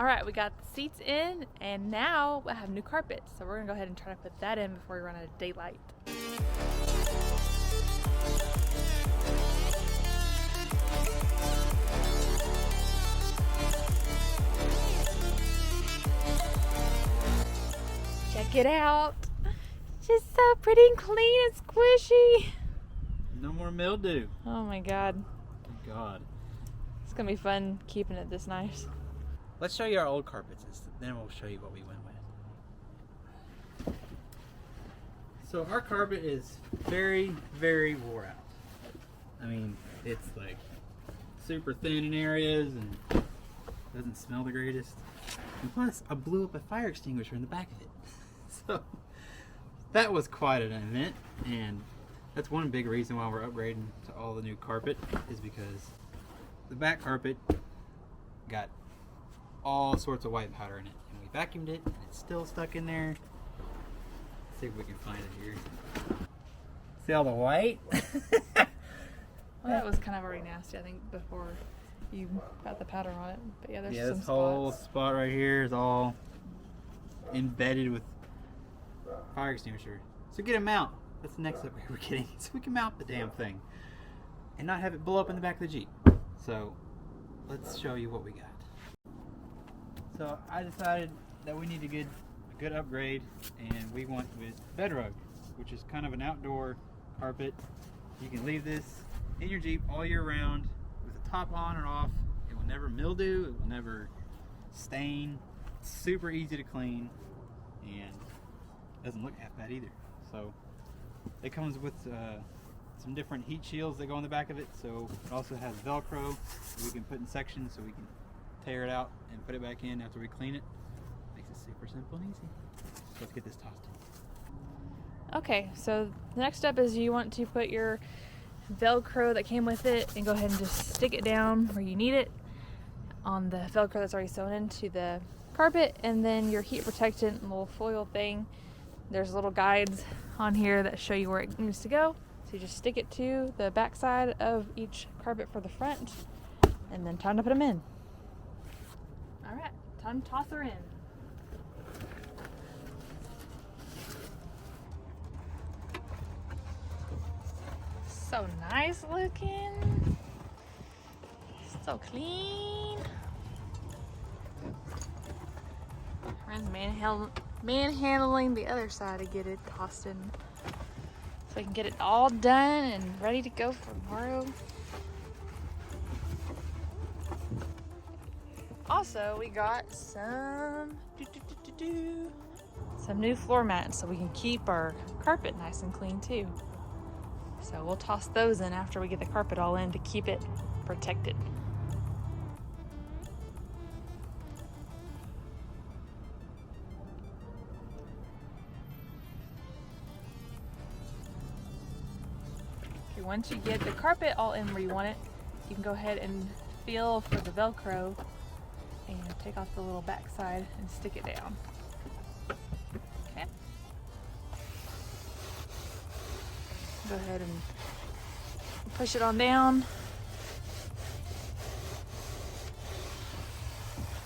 All right, we got the seats in, and now I have new carpet. So we're gonna go ahead and try to put that in before we run out of daylight. Check it out. It's just so pretty and clean and squishy. No more mildew. Oh my God. Thank God. It's gonna be fun keeping it this nice. Let's show you our old carpets, then we'll show you what we went with. So our carpet is very, very wore out. I mean, it's like super thin in areas and doesn't smell the greatest. And plus, I blew up a fire extinguisher in the back of it. So that was quite an event, and that's one big reason why we're upgrading to all the new carpet, is because the back carpet got all sorts of white powder in it, and we vacuumed it and it's still stuck in there. Let's see if we can find it here. See all the white? Well, that was kind of already nasty, I think, before you got the powder on it. But yeah, there's some this whole spots. spot right here is all embedded with fire extinguisher. So get a mount. That's the next upgrade we're getting. So we can mount the damn thing and not have it blow up in the back of the Jeep. So let's show you what we got. So I decided that we need to get a good upgrade, and we went with Bedrug, which is kind of an outdoor carpet. You can leave this in your Jeep all year round with the top on and off. It will never mildew, it will never stain. It's super easy to clean and doesn't look half bad either. So it comes with some different heat shields that go on the back of it. So it also has Velcro that we can put in sections, so we can tear it out and put it back in after we clean it. Makes it super simple and easy. So let's get this tossed in. Okay, so the next step is you want to put your Velcro that came with it and go ahead and just stick it down where you need it on the Velcro that's already sewn into the carpet, and then your heat protectant little foil thing. There's little guides on here that show you where it needs to go. So you just stick it to the back side of each carpet for the front, and then time to put them in. All right, time to toss her in. So nice looking, so clean. Friends manhandling the other side to get it tossed in, so we can get it all done and ready to go for tomorrow. Also, we got some new floor mats so we can keep our carpet nice and clean too. So we'll toss those in after we get the carpet all in to keep it protected. Okay, once you get the carpet all in where you want it, you can go ahead and feel for the Velcro and take off the little back side and stick it down. Okay. Go ahead and push it on down.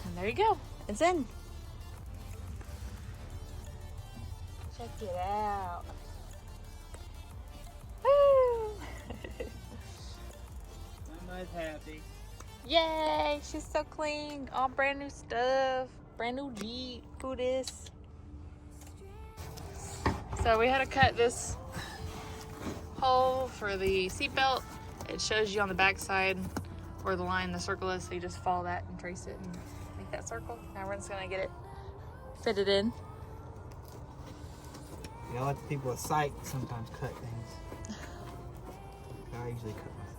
And there you go. It's in. Check it out. Woo! Mama's happy. Yay! She's so clean. All brand new stuff. Brand new Jeep. Who this? So we had to cut this hole for the seatbelt. It shows you on the back side where the line, the circle is, so you just follow that and trace it and make that circle. Now we're just gonna get it fitted in. Yeah, I let the people with sight sometimes cut things. I usually cut myself.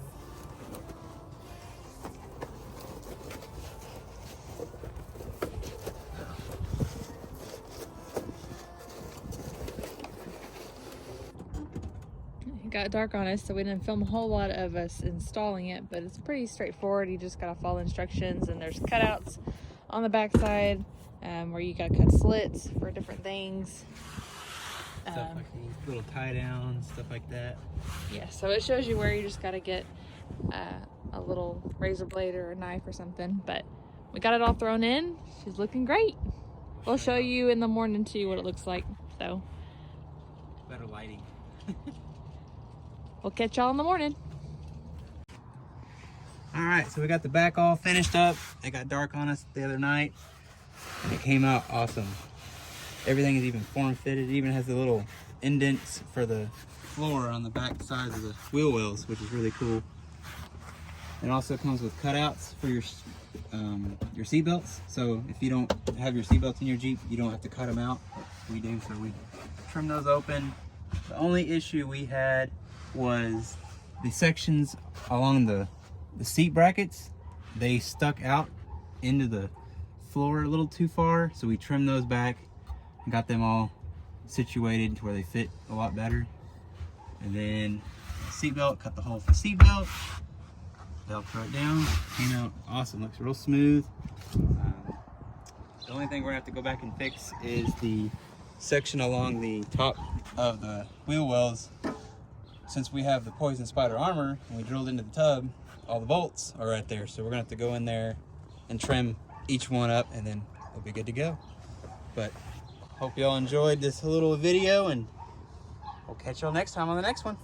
It got dark on us, so we didn't film a whole lot of us installing it, but it's pretty straightforward. You just gotta follow instructions, and there's cutouts on the back side where you gotta cut slits for different things. Stuff like these little tie downs, stuff like that. Yeah, so it shows you where you just gotta get a little razor blade or a knife or something, but we got it all thrown in. She's looking great. We'll show you in the morning too what it looks like. So better lighting. we'll catch y'all in the morning. All right, so we got the back all finished up. It got dark on us the other night. It came out awesome. Everything is even form fitted. It even has the little indents for the floor on the back sides of the wheel wells, which is really cool. It also comes with cutouts for your seat belts. So if you don't have your seat belts in your Jeep, you don't have to cut them out. We do, so we trim those open. The only issue we had was the sections along the seat brackets. They stuck out into the floor a little too far, so we trimmed those back and got them all situated to where they fit a lot better. And then the seat belt, cut the hole for the seat belt. Velcro it down, came out awesome, looks real smooth. The only thing we're gonna have to go back and fix is the section along the top of the wheel wells. Since we have the Poison Spider armor and we drilled into the tub, all the bolts are right there. So we're gonna have to go in there and trim each one up and then we'll be good to go. But hope y'all enjoyed this little video and we'll catch y'all next time on the next one.